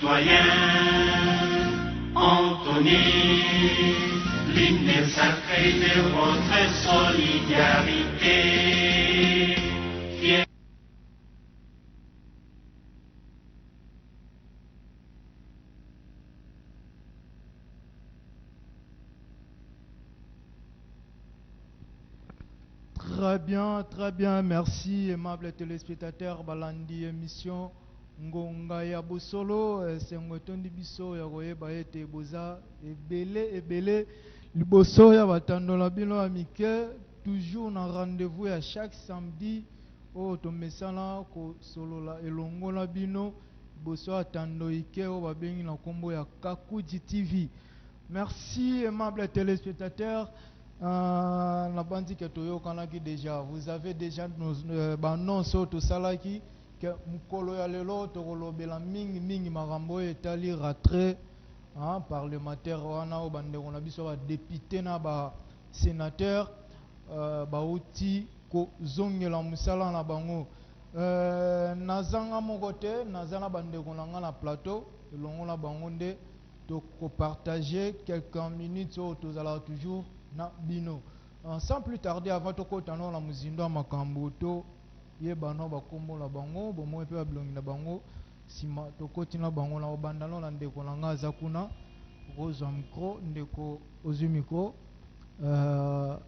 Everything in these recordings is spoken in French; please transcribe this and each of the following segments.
citoyens, Anthony, l'hymne sacré de votre solidarité. Très bien, merci, aimables téléspectateurs. Balandi émission Ngonga ya Bosolo, c'est ngotondi biso ya koyeba ete boza ebele liboso ya batandola bino amike, toujours na rendez-vous à chaque samedi o tomesana ko solola elongola bino boso atando ike o babengi na kombo ya Kakuji TV. Merci, aimables téléspectateurs. La bande qui est déjà, vous avez déjà nos noms sur tout ça là qui que mukolo ya lelo tokolo bela mingi marambo etali ratre parlementaire wana o bande on a biso ba député na ba sénateur ba uti ko zongela musala na bango nazanga mokote nazana bande konanga na plateau elongo na bango nde to partager quelques minutes au toujours na bino. Sans plus tarder, avant de continuer la musindo à Makamboto, yebano bakombo la bango, bomo epe bablongi na bango, sima to continue bango na obandano na ndeko na nga zakuna, rose micro, ndeko ozu micro, un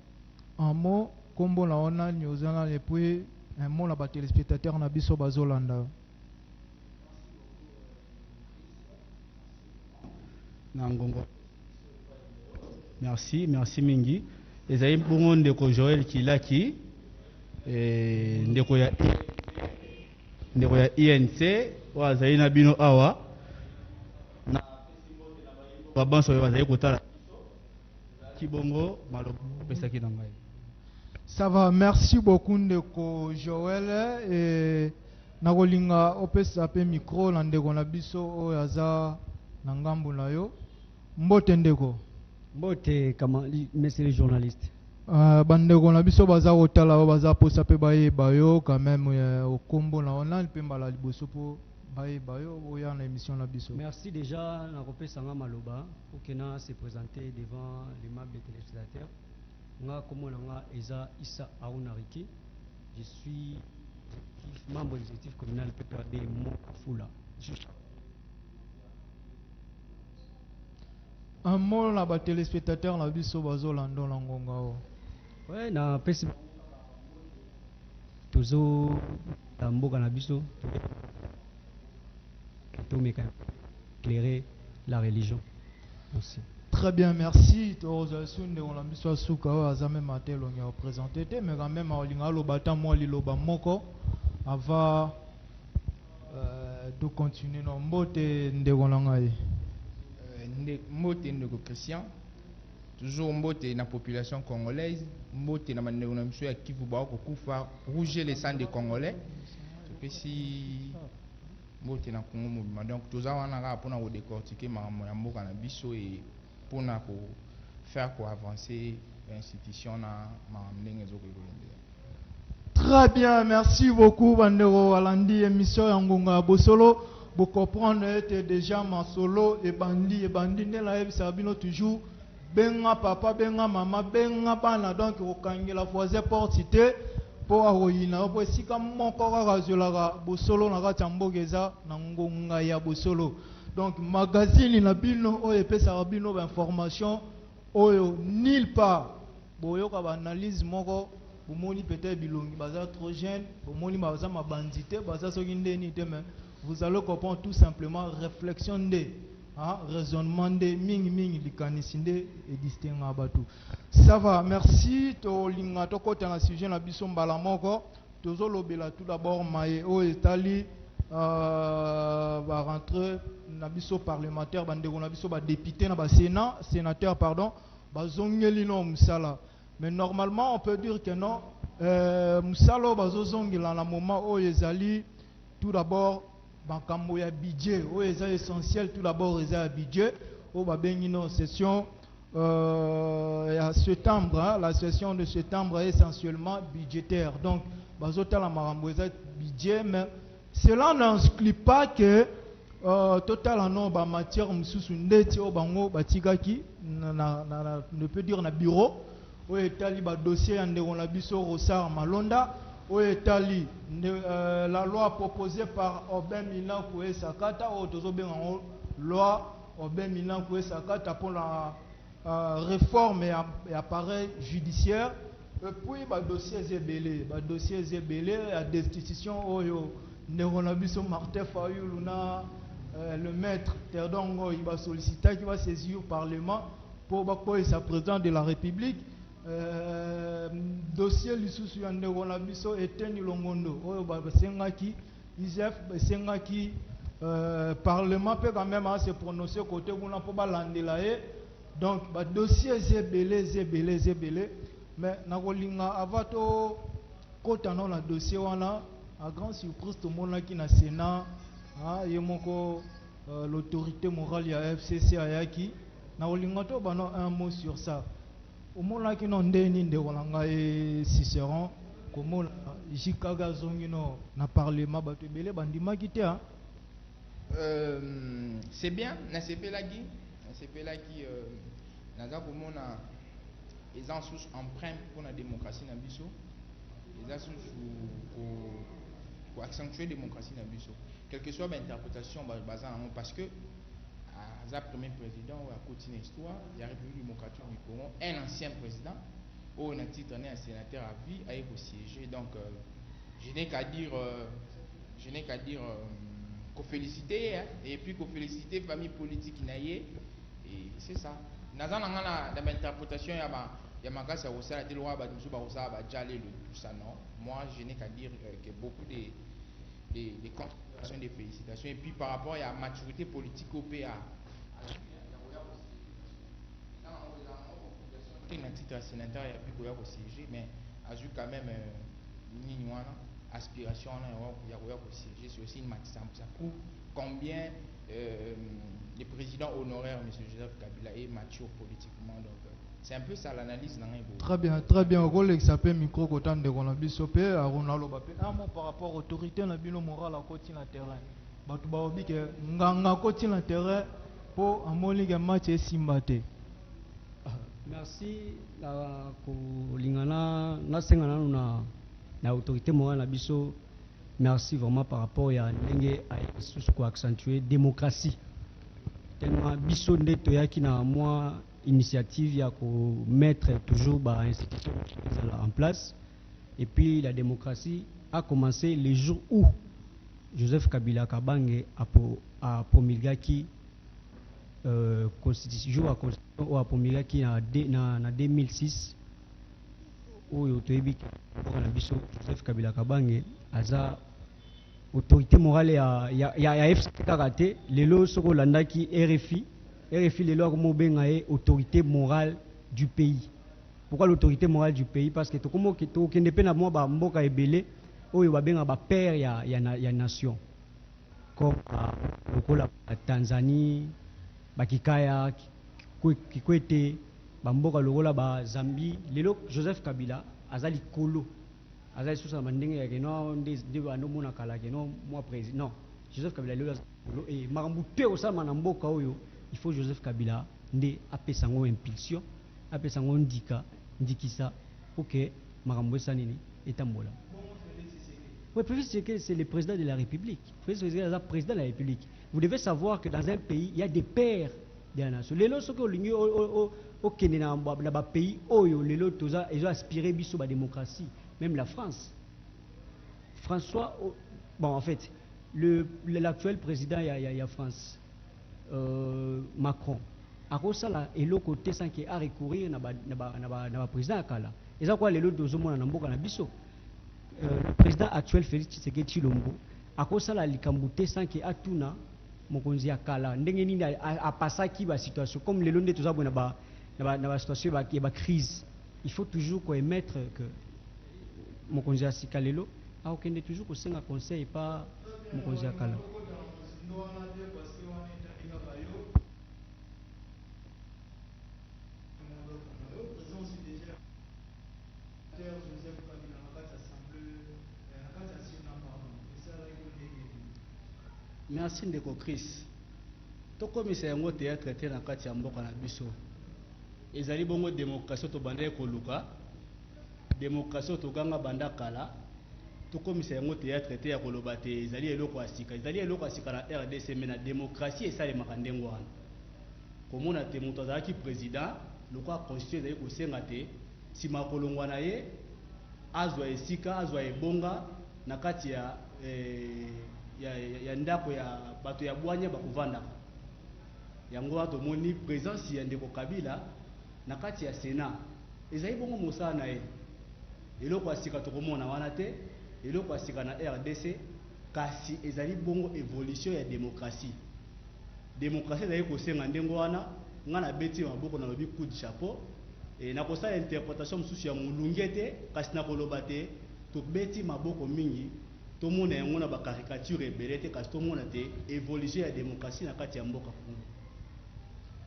mot, kombo la ona nyozana et puis un mot la ba téléspectateur na biso bazolanda. Nangongo. Merci Mingi. Ezali bongo ndeko Joël Kilaki, ndeko ya INC, wazali na bino awa. Na babanso wazali kotala. Kibongo malobo pesa ki na ngai. Ça va, merci beaucoup ndeko Joël et nakolinga opesa pe micro na ndeko na biso oyo aza na ngambu na yo. Mbote ndeko. Mbote kama messieurs les journalistes. Bandeko na biso baza otala baza posa pe baye bayo quand même au combo na on a pe mbala liboso po baye bayo oya na émission na biso. Merci déjà na kopesa nga maloba pour que na se présenter devant les aimables téléspectateurs. Nga komo na nga eza Issa Aounariki. Je suis membre exécutif communal PPAD Mokafula. Un mot là bas téléspectateurs la biso bazo lando la ngonga o. Ouais na pesi tozo tamboka na biso to meka éclairer la religion. Merci. Très bien, merci. Toza sunde on la biso suka o azame matelo ngi représenter te mais quand même olinga lo bata mo liloba moko avant de continuer no mbote ndeko na ngai. Mbote ndeko Christian, toujours mbote na population congolaise, mbote na mandeko na miso ya Kivu ba ko kufa rouger les sangs des Congolais. Topesi mbote na Congo mobima. Donc toza wana ka pona ko décortiquer makambo ya mboka na biso et pona ko faire ko avancer l'institution na makambo ndenge ezokoko. Très bien, merci beaucoup bandeko walandi émission ya ngonga bosolo. Vous comprenez que déjà ma solo et bandi ne la sabino toujours benga papa benga maman benga bana donc au kangi la foise portité pour aroyina pour si comme mon corps razola bosolo na katambogeza na ngonga ya bosolo donc magazine na bino o epesa bino information oyo nulle part boyo ka analyse moko bomoni peut-être bilongi baza trop jeune bomoni baza mabandité baza soki ndeni te mais vous allez comprendre tout simplement réflexion de raisonnement de mingi likanisinde et distinguer abatu. Ça va, merci to linga to kota na sujet na biso mbala moko tozo lobela tout d'abord maye o etali va rentrer na biso parlementaire bandeko na biso ba député na ba sénateur pardon bazongeli no musala. Mais normalement on peut dire que non musala bazozongela na moment o ezali tout d'abord bankambo ya budget o eza essentiel tout d'abord eza budget o babengi no session à septembre la session de septembre est essentiellement budgétaire donc bazota la marambo eza budget mais cela n'exclut pas que total en ba matière mususu ndeti o bango batikaki ne peut dire na bureau o etali ba dossier ande on la biso Rosar Malonda o etali la loi proposée par Aubin Milan Koué Sakata o tozo benga loi Aubin Milan Koué Sakata pour la réforme et appareil judiciaire. Et puis ba dossier zébélé à destitution oyo Neronabiso Martin Fayulu na le maître Terdongo il va solliciter qui va saisir au Parlement pour sa présidence de la République. Dossier lisusu ya Neronabiso Eteni Longondo oyo ba sengaki ISF sengaki Parlement peut quand même se prononcer côté kuna pour balandela e. Donc ba dossier zébélé mais nakolinga avato kota na la dossier wana à grande surprise tout le monde qui na Sénat yemoko l'autorité morale ya FCC ayaki nakolinga to bano un mot sur ça au monde qui non ndeni ndekolanga e Cicéron comme jikaga zongino na parlement bato ebele bandima kité c'est bien na sepelaki naza komona ils ont sous empreinte pour la démocratie dans biso ils ont sous pour accentuer la démocratie dans biso quelle que soit l'interprétation basée parce que à premier président ou à continuer l'histoire il y a la République démocratique du Congo un ancien président ou un titre un sénateur à vie a été siégé donc je n'ai qu'à dire qu'on féliciter et puis qu'on féliciter famille politique naïe et c'est ça dans l'interprétation il y a ma casse à Rosa, la loi tout ça non. Moi je n'ai qu'à dire que beaucoup de considérations, des félicitations et puis par rapport à la maturité politique au PA. Il y a un titre sénateur et puis il y a siégé mais a eu quand même une aspiration il y a siégé c'est aussi une matière ça prouve combien le président honoraire M. Joseph Kabila est mature politiquement donc c'est un peu ça l'analyse. Très bien. Au rôle s'appelle micro cotant de Ronabisopé à Ronaldo Bapé. Un mot par rapport à l'autorité na bino morale à côté na terrain. Batu ba obi ke nganga côté na terrain pour amoli ke match et simbate. Merci la ko lingana na sengana na autorité morale na biso. Merci vraiment par rapport à ndenge a sous ko accentuer démocratie. Tellement biso ndeto yaki na moi initiative ya mettre toujours ba institution en place et puis la démocratie a commencé le jour où Joseph Kabila Kabange a promulgué constitution a promulgué na 2006 où yotoyebi na biso Joseph Kabila Kabange aza autorité morale ya FCC karaté lelo soko landaki RFI les lois comme bengaye autorité morale du pays. Pourquoi l'autorité morale du pays? Parce que tout comme que ne peut na moi ba mboka ebele oyo ba benga ba père ya nation comme lokola Tanzanie bakikaya Kikwete ba mboka lokola ba Zambie lelo Joseph Kabila azali kolo azali sous sa mandenge ya keno de ba no mona kala keno moi président non Joseph Kabila lelo et marambu te osama na mboka oyo il faut Joseph Kabila nde apesango impulsion apesango ndikisa pour que marambo sanini etambola. Oui, c'est le président de la République. Le président de la République. Vous devez savoir que dans un pays, il y a des pères de la nation. Les lots au Kenya, dans un pays où ils ont aspiré à la démocratie. Même la France. François, bon en fait, l'actuel président, il y a France. Macron à cause ça et l'autre côté sans qu'il a recourir na président akala et ça quoi les autres deux hommes na mboka na biso le président actuel Félix Tshisekedi Tshilombo à cause ça la likambute sans qu'il a tuna mokonzi akala ndenge nini a passaki ba situation comme les londe tous na ba situation ba crise il faut toujours qu'on émettre que mokonzi asikalelo a okende toujours ko senga conseil pas mokonzi akala. Merci ndeko Chris. Tokomisa yango théâtre te na kati ya mboka na biso. Ezali bongo démocratie to banda ekoluka. Démocratie to ganga banda kala. Tokomisa yango théâtre te ya koloba te ezali eloko asika. Ezali eloko asika na RDC mais na démocratie esalemaka ndenge wana. Komona te moto azalaki président, lokwa constitution ezali kosenga te sima kolongwa na ye azwa esika azwa ebonga na kati ya ndako ya bato ya bwanya bakovandaka. Yango wana tomoni présence ya ndeko Kabila na kati ya Sénat ezali bongo mosala na ye. Eloko asika tokomona wana te, eloko asika na RDC kasi ezali bongo évolution ya démocratie. Démocratie ezali kosenga ndenge wana nga na beti maboko na lobi coup de chapeau et na kosala interprétation mosusu ya molunge te kasi na koloba te to beti maboko mingi tomona yango na ba caricature ebele te kasi tomona te évolution ya démocratie na kati ya mboka Congo.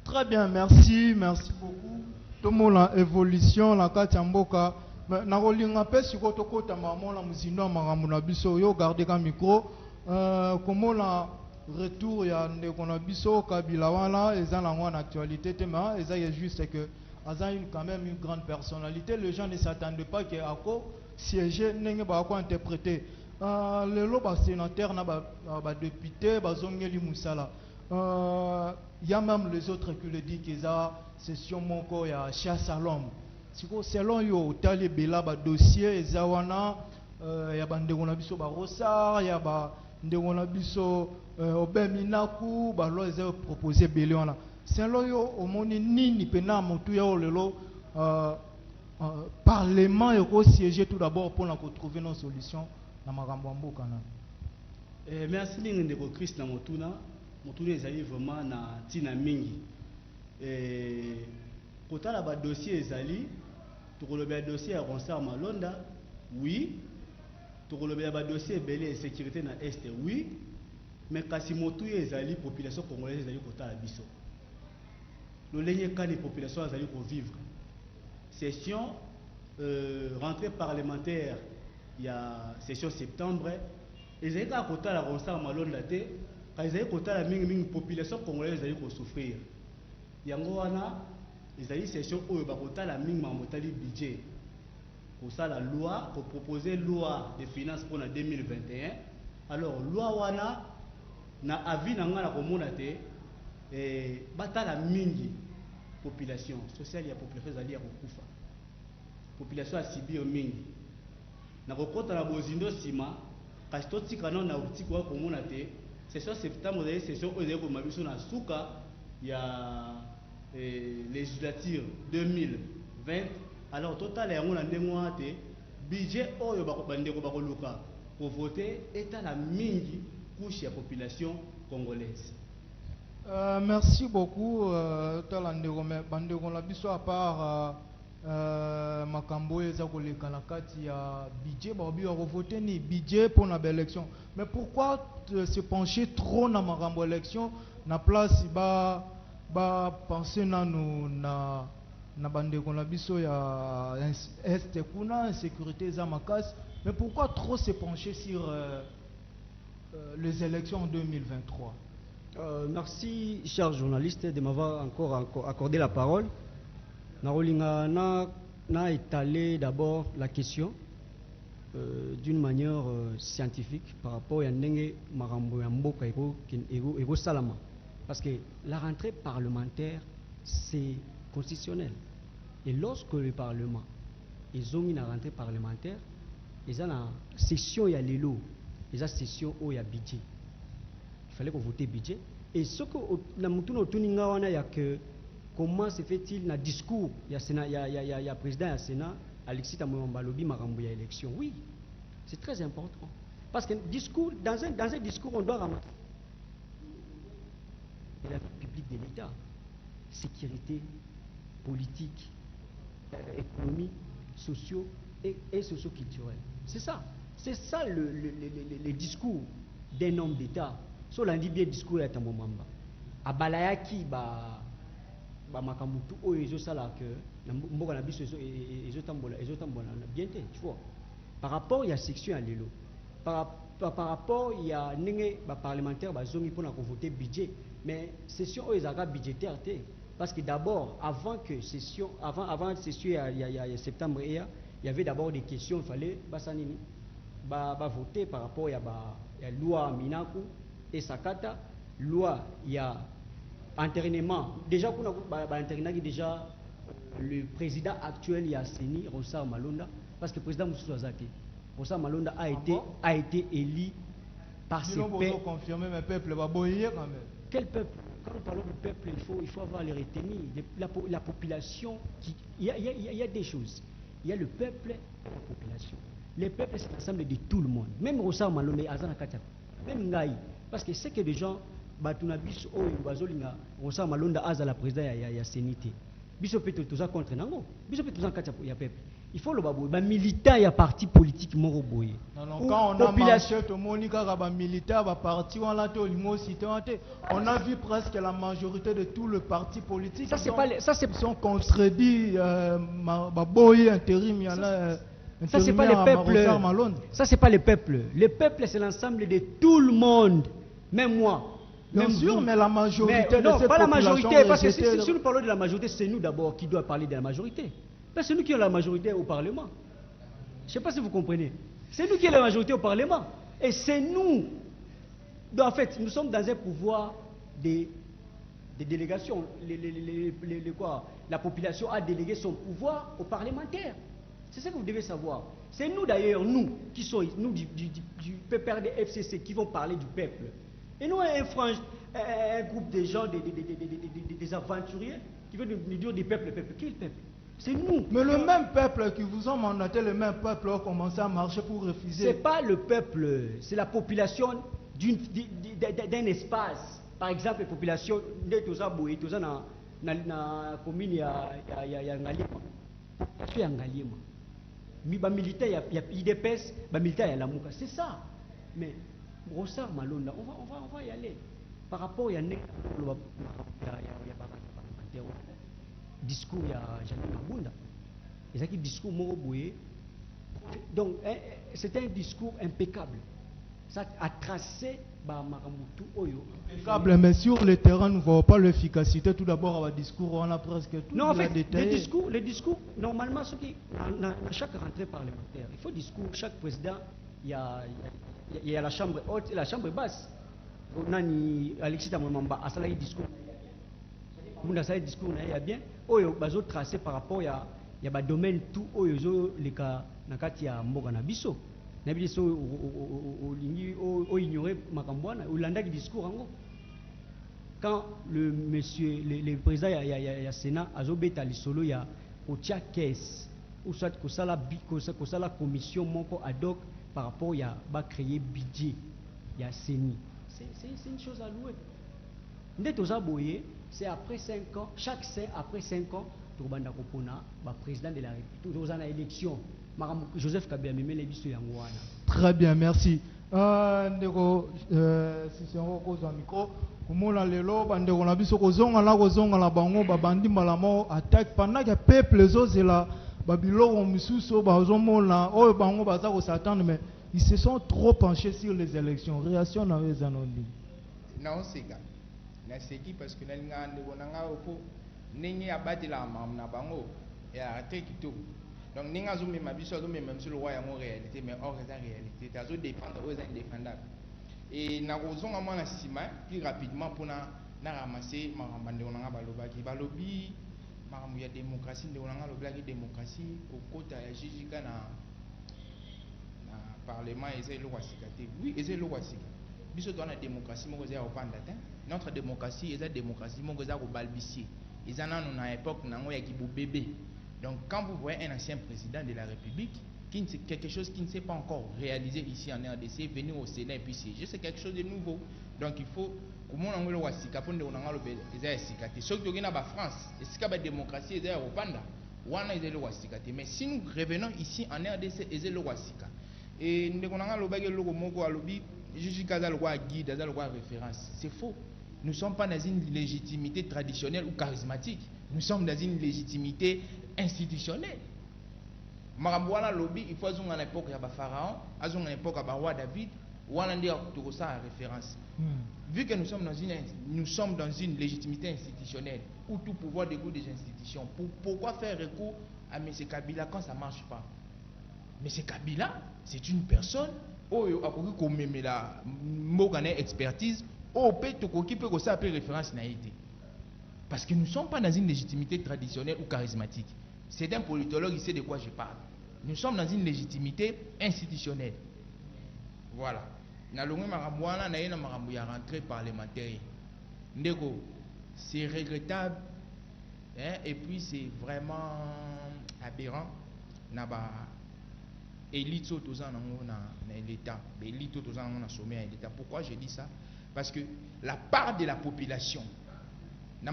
Très bien, merci beaucoup. Tout le monde a évolution la kati ya mboka. Na rolinga pe siko tokota mama la muzindo makambo na biso yo garder ka micro. Comment la retour ya ndeko na biso Kabila wana eza na ngwa na actualité te mais eza juste que eza quand même une grande personnalité. Les gens ne s'attendaient pas que ako siéger nenge ba ko interpréter. Lelo ba sénateur na ba député ba zongeli musala. Il y a même les autres qui le disent qu'ils ont session moko ya chasse à l'homme. Selon yo tali bela ba dossier ezawana ya bandeko na biso ba Rosar ya ba ndeko na biso obeminaku ba lo eza proposer belé wana. Selon yo omoni nini pena motu ya lelo parlement eko siéger tout d'abord pour trouver une solution na makambo mboka na. Merci ndeko Chris na motuna. Motuna ezali vraiment na tina mingi. Kotala ba dossier ezali tokoloba dossier ya Ronsard Malonda, oui. Tokoloba ba dossier belé et sécurité na est, oui. Mais kasi motuye ezali population congolaise ezali kotala biso. Lolenye kani population ezali ko vivre. Session rentrée parlementaire il y a session septembre ezali ka kotala Ronsard Malonda te. Ezali kotala mingi population congolaise ezali ko souffrir. Yango wana ezali session oyo bakotala mingi mamotali budget. Pour ça la loi, pour proposer loi de finances pour 2021. Alors loi wana na avis na ngala komona te batala mingi population sociale ya population ezali ya kokufa. Population a sibi mingi. Na kokota na bozindo sima kasi totika na utiki wa komona te. Session septembre ezali session oyo ezali komabiso na suka ya législature 2020. Alors total yango na ndenge wana te budget oyo bandeko bakoluka pour voter eta la mingi couche ya population congolaise. Merci beaucoup talandeko bandeko la biso à part makambo eza koleka na kati ya budget babi wa voter ni budget pour na élection. Mais pourquoi se pencher trop na makambo élection na place ba penser na bandeko na biso ya est kuna insécurité za makas. Mais pourquoi trop se pencher sur les élections en 2023? Merci cher journaliste de m'avoir encore accordé la parole. Narolinga na étalé d'abord la question d'une manière scientifique par rapport à ndenge marambo ya mboka ego salama. Parce que la rentrée parlementaire, c'est constitutionnel. Et lorsque le Parlement, ils ont une rentrée parlementaire, ils ont une session, il y a l'élo, ils ont une session où il y a budget. Il fallait qu'on vote budget. Et ce que il y a que comment se fait-il dans le discours, il y a président du Sénat, Alexis Tamoyamba Lobi Marambo, il y a élection. Oui, c'est très important. Parce que discours, dans un discours, on doit ramasser la vie publique de l'État, sécurité, politique, économie, sociaux et socio-culturels. C'est ça le discours d'un homme d'État. So lundi bien discours ya Tamomamba. Abalayaki ba makamutu o ezo sala que na mboka na biso ezo tambola bien te, tu vois. Par rapport à la section à l'élo, par par rapport il y a des parlementaires qui ont voté budget, mais session ils ont budgétaire parce que d'abord avant session il y a septembre il y avait d'abord des questions il fallait voter par rapport à la loi Minaku et Sakata loi il y a entraînement déjà déjà le président actuel il y a Seni Rosa Malonda parce que le président Moussou Azaki Rosa Malonda a été élu par ses pairs. Confirmer mes peuples va boyer quand même. Quel peuple? Quand nous parlons du peuple, il faut avoir les retenir. La population, il y a des choses. Il y a le peuple et la population. Le peuple, c'est l'ensemble de tout le monde. Même Rosa Malonda, même Ngaï. Parce que c'est que des gens, Batunabis, Rosa Malonda, la président, il y a Sénité. Biso peut tout ça contre nango. Biso peut tout ça il y a peuple. Il faut le babou. Ba militant il y a parti politique moro boye. Non quand on a marché to monika ba militant ba parti on l'a to limo cité on a vu presque la majorité de tout le parti politique. Ça c'est pas sont contredits ba boye intérim il y en a. Ça c'est pas le peuple. Ça c'est pas le peuple. Le peuple c'est l'ensemble de tout le monde. Même moi. Bien sûr, mais la majorité mais, de cette population... Non, pas la majorité, parce que si nous parlons de la majorité, c'est nous d'abord qui doit parler de la majorité. C'est nous qui avons la majorité au Parlement. Je ne sais pas si vous comprenez. C'est nous qui avons la majorité au Parlement. Et c'est nous. Donc, en fait, nous sommes dans un pouvoir des délégations. La population a délégué son pouvoir aux parlementaires. C'est ça que vous devez savoir. C'est nous d'ailleurs, nous, qui sommes nous du PPRD FCC, qui vont parler du peuple. Et nous, un groupe de gens, des aventuriers, qui veulent nous dire du peuple. Quel peuple? C'est nous. Mais le même peuple qui vous ont mandaté, le même peuple a commencé à marcher pour refuser. C'est pas le peuple, c'est la population d'un espace. Par exemple, la population de Tozaboui, dans la commune, il y a Ngalima. Il y a Ngalima. Mais les militaires, il y a IDPS, les militaires, il y a Lamouka. C'est ça. Mais... Rosa Malonda, on va y aller. Par rapport à discours, il y a Jeanne Mabunda. Et c'est un discours Moroboye. Donc, c'est un discours impeccable. Ça a tracé Maramutu Oyo. Impeccable, mais sur le terrain, nous ne voyons pas l'efficacité. Tout d'abord, à discours, on a presque tout. Non, en fait, les discours, normalement, dans chaque rentrée parlementaire, il faut discours, chaque président, il y a la chambre haute et la chambre basse. Nani Alexis Tamwamba a salé discours. Vous avez discours, il y a bien. Oyo bazo tracé par rapport à il y a domaine tout oyo les cas nakati ya mboka na biso. Na biso o lingi o ignorer makambwana o landa discours ango. Quand le monsieur le président ya Sénat azobeta lisolo ya otia caisse ou soit que ça la commission moko ad hoc par rapport à créer budget, il y a CENI. C'est une chose à louer. C'est après 5 ans, après 5 ans, tu vas le président de la République. Tu vas l'élection. Joseph Kabila Meme Lebiso Yangwana. Très bien, merci. Ndeko Sisero Koza micro. Kumona lelo bandeko na biso kozonga la bango babandi malamo attaque pendant que peuple zozela Babylone Misuso bazomona oyo bango baza ko s'attendre mais ils se sont trop penchés sur les élections. Réaction na les anondi. Non c'est ça. Na seki parce que nalinga ndeko nanga opo ndenge abatela na bango ya attaque tout. Donc ninga zo mema biso zo mema sur le roi yango réalité mais hors de réalité ta zo dépendre aux indéfendables. Et na kozonga mona sima plus rapidement pour na ramasser marambande onanga balobi makambo ya démocratie nde onanga loblaki démocratie okota ya jijika na parlement eza eloko asika te. Oui eza eloko asika biso toana démocratie moko eza ya kopanda te. Notre démocratie eza démocratie moko eza kobalbisier eza nano na époque nango ya kibobebe. Donc quand vous voyez un ancien président de la République quelque chose qui ne s'est pas encore réalisé ici en RDC venir au Sénat et puis siéger, c'est quelque chose de nouveau. Donc il faut comment on le voit si caponde on a le eza sikate surtout que na ba France et si ka démocratie eza Rwanda wana eza le wasikate. Mais si nous revenons ici en RDC eza le wasika et ndeko nanga lo bagé loko moko alobi juge kaza le roi guide eza le roi référence. C'est faux. Nous ne sommes pas dans une légitimité traditionnelle ou charismatique. Nous sommes dans une légitimité institutionnelle. Marabouana lobby, il faut à une époque à Pharaon, à une époque à roi David, ça en référence. Vu que nous sommes dans une légitimité institutionnelle où tout pouvoir découle des institutions, pourquoi faire recours à M. Kabila quand ça ne marche pas? M. Kabila, c'est une personne qui a une expertise, qui peut appeler référence naïté. Parce que nous ne sommes pas dans une légitimité traditionnelle ou charismatique. C'est un politologue, il sait de quoi je parle. Nous sommes dans une légitimité institutionnelle. Voilà. Rentrée parlementaire. C'est regrettable, hein, et puis c'est vraiment aberrant. Pourquoi je dis ça? Parce que la part de la population, tu ne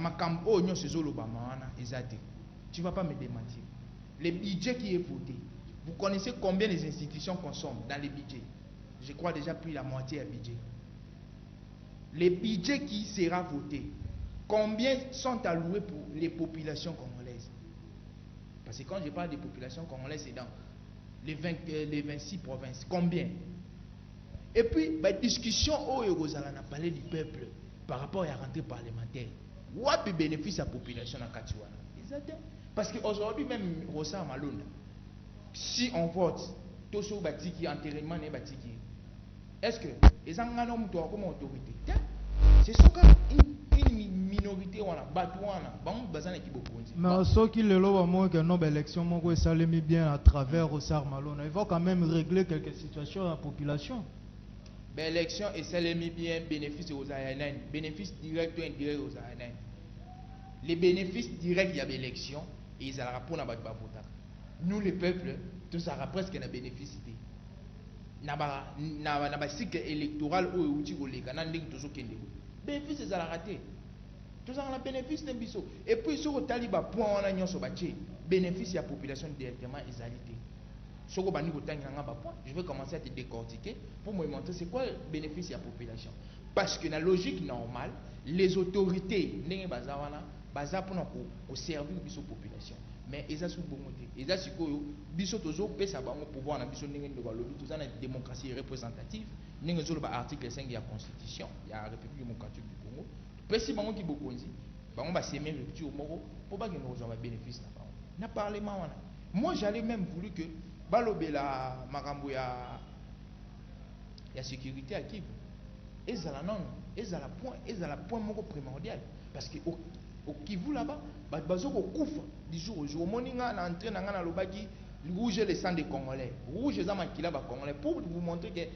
vas pas me démentir. Le budget qui est voté, vous connaissez combien les institutions consomment dans les budgets? Je crois déjà plus la moitié à budget. Les budgets qui sera voté, combien sont alloués pour les populations congolaises? Parce que quand je parle des populations congolaises, c'est dans les 26 provinces. Combien? Et puis, la discussion où on a parlé du peuple par rapport à la rentrée parlementaire. Où est le bénéfice à la population à Katiwana? Parce qu'aujourd'hui, même Rosa Malone, si on vote, tout ce qui est enterrement n'est pas qui. Est-ce que les gens ont comme autorité? C'est ce qu'une minorité on a battu mais ceux qui le loin que nos élections m'ont salé bien à travers Rosa Malone, il faut quand même régler quelques situations à la population. L'élection et salé bien bénéfice aux Ayanais, bénéfice direct ou indirect aux Ayanais. Les bénéfices directs, il y a l'élection et ils allaient répondre à voter. Nous, le peuple, tout ça presque n'a bénéficié. N'a cycle électoral où il y a des bénéfices, ils allaient rater. Tout ça, on a bénéfice d'un biseau. Et puis, sur le Taliban, point, on a sur le bénéfice de la population directement égalité. Je vais commencer à te décortiquer pour me montrer c'est quoi le bénéfice de la population. Parce que dans la logique normale, les autorités n'ont pas pour servir la population. Mais ils ont bon côté. Ils ont toujours pouvoir dans la démocratie représentative. Nous avons l'article 5 de la Constitution, il y a la République démocratique du Congo. Si vous avez beaucoup s'aimer rupture pour pas que nous ayons bénéfice. Moi, j'allais même voulu que Balobela Marambo ya sécurité à Kivu. Et ça la point primordial. Parce que au Kivu là-bas, bazo ko kufa du jour au jour. Moninga na entré na ngana lobaki rouge le sang des Congolais. Rouge za makila ba Congolais pour vous montrer que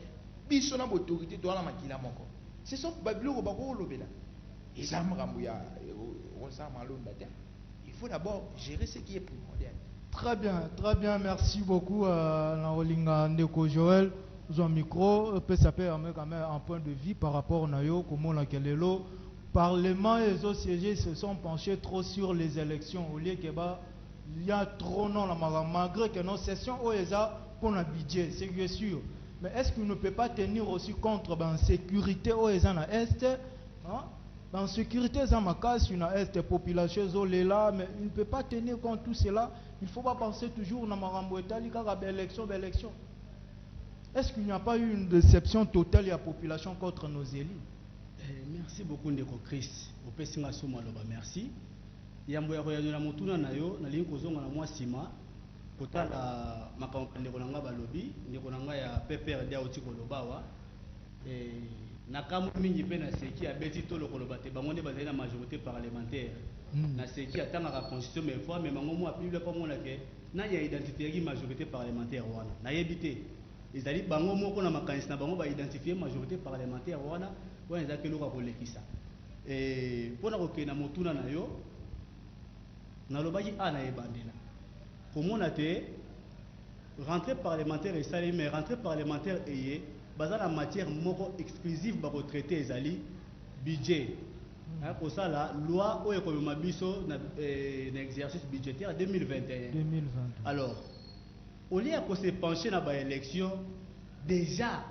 biso na autorité to na makila moko. C'est ça babilo ko bako lobela. Et ça Marambo ya Rosa Malone. Il faut d'abord gérer ce qui est primordial. Très bien, merci beaucoup à Naolinga Ndeko Joël. Son micro, ça peut amener quand même un point de vue par rapport à Nayo, comment la Kelelo. Parlement et les autres sièges se sont penchés trop sur les élections. Au lieu qu'il y a trop non la malgré que nos sessions où ils ont pour un budget, c'est sûr. Mais est-ce qu'on ne peut pas tenir aussi contre la sécurité où ils ont à l'Est? En sécurité, ça m'a cassé une population là, mais il ne peut pas tenir compte tout cela. Il ne faut pas penser toujours dans Marambo Etali, car l'élection. Est-ce qu'il n'y a pas eu une déception totale de la population contre nos élus? Merci beaucoup, Ndeko Chris. Merci. Yambo ya koyano na mutuna na yo na linko zonga na mwa sima kotala makambo ndeko nanga balobi ndeko nanga ya PPRD otiko lobawa na kamu mingi pe na seki ya beti to lokolo bate bango nde bazali na majorité parlementaire na seki atanga la constitution mais fois mais bango mo applique pas mon ke na ya identité qui majorité parlementaire wana na yebité ezali bango moko na makanisi na bango ba identifier majorité parlementaire wana wana ezaki loka kolekisa pona kokena motuna na yo na lobaki ana ebandela komona te rentrée parlementaire et salé mais rentrée parlementaire eye baza la matière moko exclusive ba retraité ezali budget pour ça la loi oyo komema biso na exercice budgétaire 2021 alors au lieu de se pencher dans la élection déjà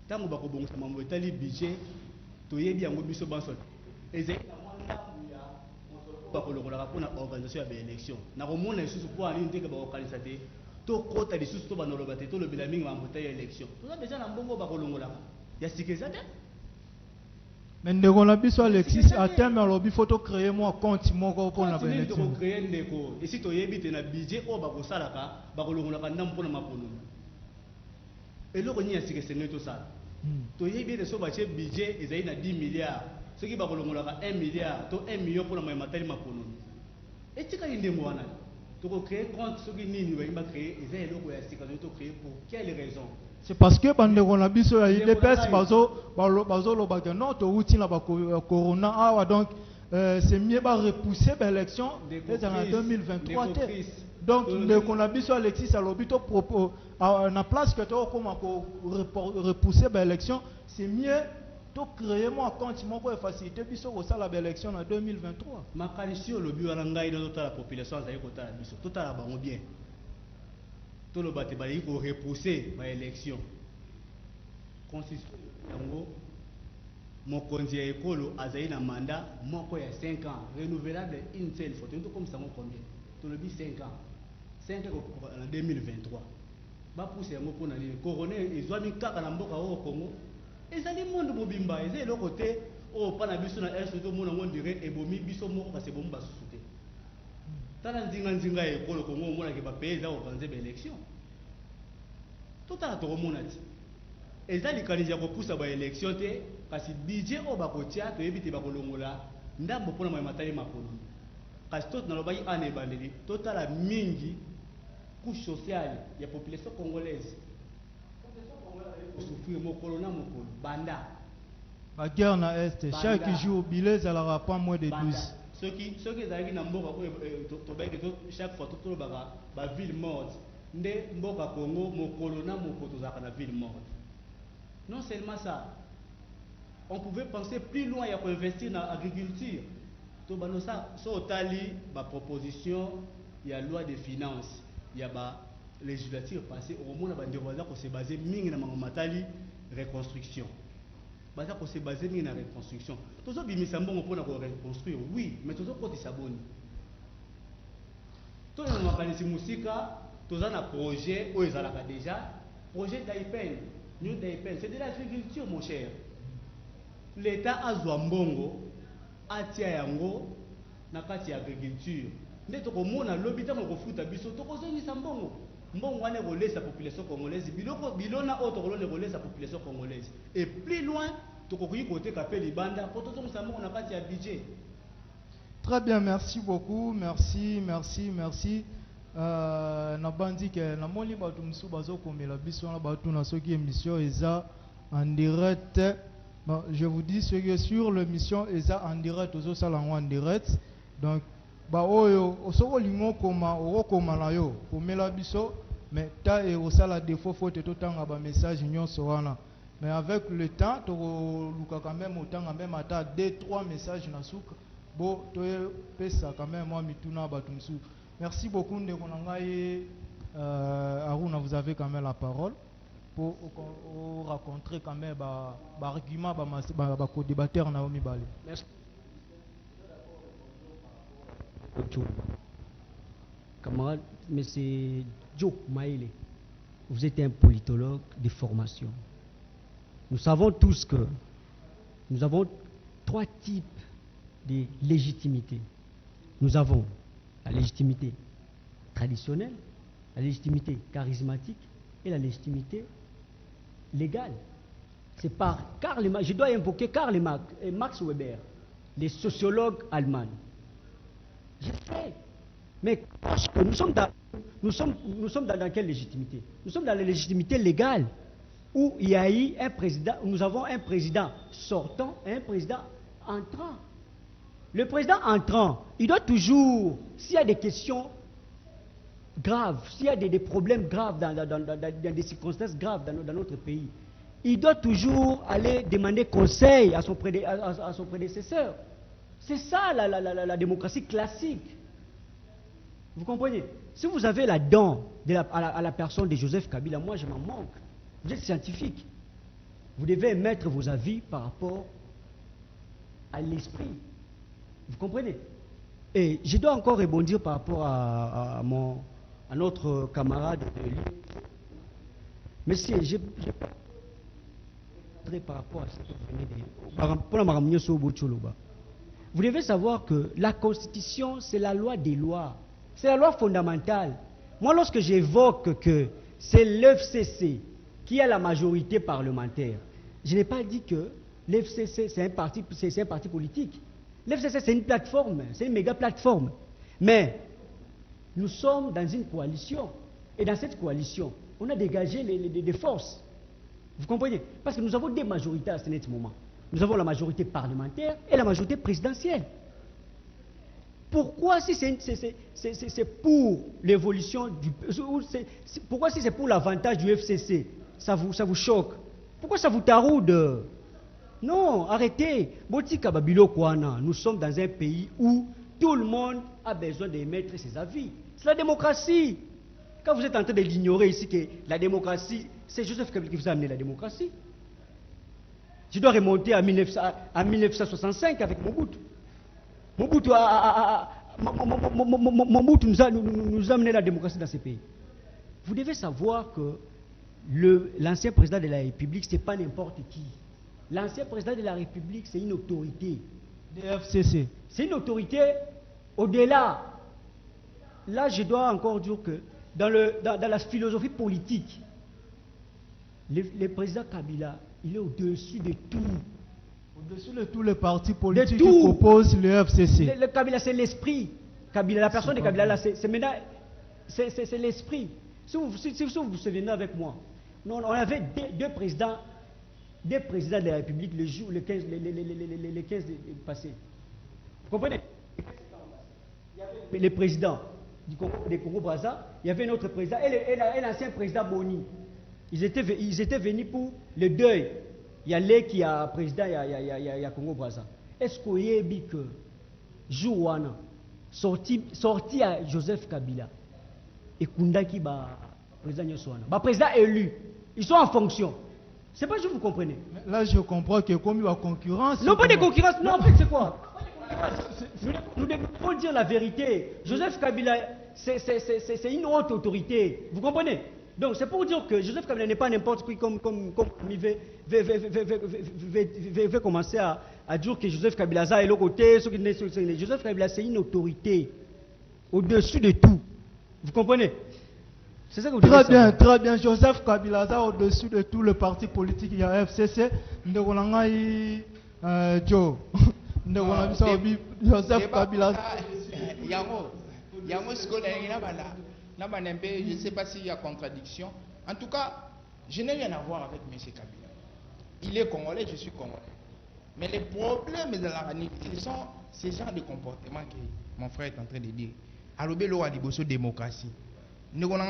tant ba ko bongisa mambo etali budget to yebi yango biso banso ezali pour l'organisation de l'élection. Nous avons dit que nous avons to kota lisusu to banoloba te to lobela mingi ba mbota ya élection toza déjà na mbongo ba kolongolaka ya sikeza te. Mais ndeko na biso Alexis à terme alobi photo créer moi compte moko pour na élection élection. to créer ndeko et si to yebi te na budget o ba kosalaka ba kolongolaka ndam mpona mapono eloko ni ya sikesenge to sala to yebi te so ba che budget ezali na 10 milliards soki ba kolongolaka 1 milliard to 1 million mpona matali mapono etika ndemo wana to ko créer compte soki nini ba imba créer ezali eloko ya sikesenge to créer pour quelle raison? C'est parce que bandeko na biso ya IDPS bazo lobaka non to uti na ba corona awa donc c'est mieux ba repousser ba élection en 2023 te. Donc ndeko na biso Alexis alobi to propos na place que to koma ko repousser ba élection c'est mieux to créer moi compte moko e faciliter biso ko sala ba élection en 2023. Makalisi olobi wana ngai na tota la population azali kotala biso totala bango bien. Tout le bâtiment va repousser ma élection. Constitution yango mokonzi ya ekolo azali na mandat moko ya 5 ans renouvelable une seule fois. Tout comme ça combien? Tout le 5 ans. 5 ans en 2023. Ba pousser yango pona li corona ezwami kaka na mboka o Congo. Ezali monde mobimba ezali le côté o pana biso na est to mona ngo dire ebomi biso moko kasi bomu basusu te. Tala nzinga ekolo Congo mona ke ba pays za organiser ba élection. Tout à to mona ti. Ezali kanija ko poussa ba élection te kasi budget o ba ko tia to yebite ba kolongola ndambo pona ma matali makolo. Kasi tout na lobai ane bandeli totala mingi couche sociale ya population congolaise. Souffrir mokolo na mokolo banda. La guerre na est chaque jour billet à la rapport moins de 12. Ceux qui arrivent dans mboka chaque fois tout le ba ville morte nde mboka Congo mokolo na mokolo za na ville morte. Non seulement ça, on pouvait penser plus loin et investir dans l'agriculture. To bano ça so tali ba proposition il y a loi de finances, il y a ba législature passée au moment ba ndewaza ko se baser mingi na matali reconstruction. Baza ko se baser mingi na reconstruction. Tozo bimisa mbongo pona ko reconstruire oui, mais tozo ko tisaboni. To na makanisi musika toza na projet o ezalaka déjà projet d'IPN, new d'IPN, c'est de l'agriculture mon cher. L'État a zwa mbongo atia yango na kati ya agriculture. Nde to ko mona lobita mo ko futa biso to ko zonisa mbongo. Mbongo wane ko laisse la population congolaise bilona auto ko le laisse la population congolaise. Et plus loin to ko yi côté kapé libanda pour to zonisa mbongo na kati ya budget. Très bien, merci beaucoup, merci. Nabandi ke na moni batu msu bazo komela biso na batu na soki émission eza en direct. Bon, je vous dis ce que sur l'émission eza en direct ozo sala en direct. Donc ba oyo osoko lingo koma okoma na yo komela biso mais ta e osala défaut faute to tanga ba message nyonso wana. Mais avec le temps to luka quand même autant même ata 2-3 messages na suka. Bon, to pesa quand même moi mituna batu msu. Merci beaucoup ndeko na ngai Aruna, vous avez quand même la parole pour raconter quand même ba argument ba co-débatteur Naomi Bale. Merci. Camarade, monsieur Joe Maïle, vous êtes un politologue de formation. Nous savons tous que nous avons 3 types de légitimité. Nous avons la légitimité traditionnelle, la légitimité charismatique et la légitimité légale. C'est par Karl Marx, je dois invoquer Karl Marx et Max Weber, les sociologues allemands. Je sais, mais parce que nous sommes dans quelle légitimité? Nous sommes dans la légitimité légale, où il y a eu un président, nous avons un président sortant et un président entrant. Le président entrant, il doit toujours, s'il y a des questions graves, s'il y a des problèmes graves dans des circonstances graves dans notre pays, il doit toujours aller demander conseil à son prédécesseur. C'est ça la démocratie classique. Vous comprenez? Si vous avez la dent à la personne de Joseph Kabila, moi je m'en manque. Vous êtes scientifique. Vous devez émettre vos avis par rapport à l'esprit. Vous comprenez? Et je dois encore rebondir par rapport à à notre camarade de l'île. Monsieur, j'ai pas par rapport à ce que vous venez de dire. Vous devez savoir que la Constitution, c'est la loi des lois. C'est la loi fondamentale. Moi, lorsque j'évoque que c'est l'FCC qui a la majorité parlementaire, je n'ai pas dit que l'FCC, c'est un parti politique. L'FCC, c'est une plateforme, c'est une méga plateforme. Mais nous sommes dans une coalition. Et dans cette coalition, on a dégagé des forces. Vous comprenez? Parce que nous avons deux majorités à ce moment. Nous avons la majorité parlementaire et la majorité présidentielle. Pourquoi si c'est pour l'évolution du... Pourquoi si c'est pour l'avantage du FCC, ça vous choque? Pourquoi ça vous taroude? Non, arrêtez. Nous sommes dans un pays où tout le monde a besoin d'émettre ses avis. C'est la démocratie. Quand vous êtes en train de l'ignorer ici que la démocratie, c'est Joseph Kabila qui vous a amené la démocratie. Je dois remonter à 1965 avec Mobutu. Mobutu nous a amené la démocratie dans ces pays. Vous devez savoir que l'ancien président de la République, ce n'est pas n'importe qui. L'ancien président de la République, c'est une autorité. DFCC. C'est une autorité au-delà. Là, je dois encore dire que dans la philosophie politique, le président Kabila, il est au-dessus de tout. Au-dessus de tous les partis politiques qui proposent le FCC. Le Kabila, c'est l'esprit. Kabila, la personne de Kabila, là, c'est l'esprit. Si vous vous souvenez avec moi, on avait deux présidents de la République le 15 passé. Vous comprenez? Il y avait le président du Congo-Brazza, il y avait un autre président, et l'ancien président Boni. Ils étaient venus pour le deuil. Il y a les qui a président, il y a Congo-Brazza. Est-ce qu'on y a dit que Jouana sorti à Joseph Kabila et Kundaki président Nyoswana, président élu, ils sont en fonction. C'est pas juste vous comprenez. Là, je comprends que comme il y a concurrence. Non, pas de concurrence. Non, en fait, c'est quoi? Nous devons dire la vérité. Joseph Kabila, c'est une haute autorité. Vous comprenez? Donc, c'est pour dire que Joseph Kabila n'est pas n'importe qui comme il veut commencer à dire que Joseph Kabila est l'autre côté. Joseph Kabila, c'est une autorité au-dessus de tout. Vous comprenez? C'est ça que vous devez savoir. Très bien. Joseph Kabila au-dessus de tout le parti politique. Il y a FCC. Joe. Joseph Kabila. Je ne sais pas s'il y a contradiction. En tout cas, je n'ai rien à voir avec M. Kabila. Il est congolais, je suis congolais. Mais les problèmes de la ils sont ces genres de comportements que mon frère est en train de dire. Alobelo Aliboso démocratie.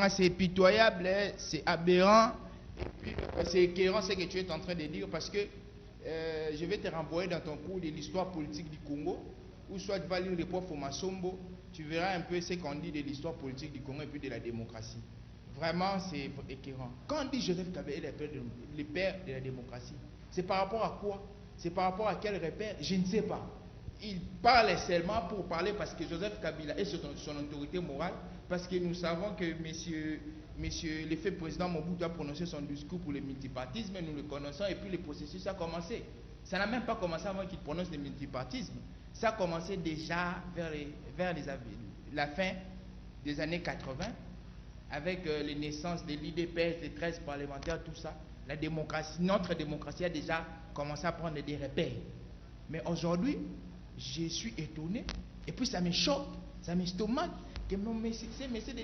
C'est pitoyable, c'est aberrant, et puis c'est écœurant ce que tu es en train de dire parce que je vais te renvoyer dans ton cours de l'histoire politique du Congo, ou soit tu vas lire le prof Masombo, tu verras un peu ce qu'on dit de l'histoire politique du Congo et puis de la démocratie. Vraiment, c'est écœurant. Quand on dit Joseph Kabila est le père de la démocratie, c'est par rapport à quoi? C'est par rapport à quel repère? Je ne sais pas. Il parle seulement pour parler parce que Joseph Kabila est son autorité morale, parce que nous savons que monsieur le fait président Mobutu a prononcé son discours pour le multipartisme, nous le connaissons, et puis le processus a commencé. Ça n'a même pas commencé avant qu'il prononce le multipartisme. Ça a commencé déjà vers la fin des années 80, avec les naissances de l'IDPS, des 13 parlementaires, tout ça. La démocratie, notre démocratie a déjà commencé à prendre des repères. Mais aujourd'hui, je suis étonné, et puis ça me choque, ça m'estomaque, que ces messieurs,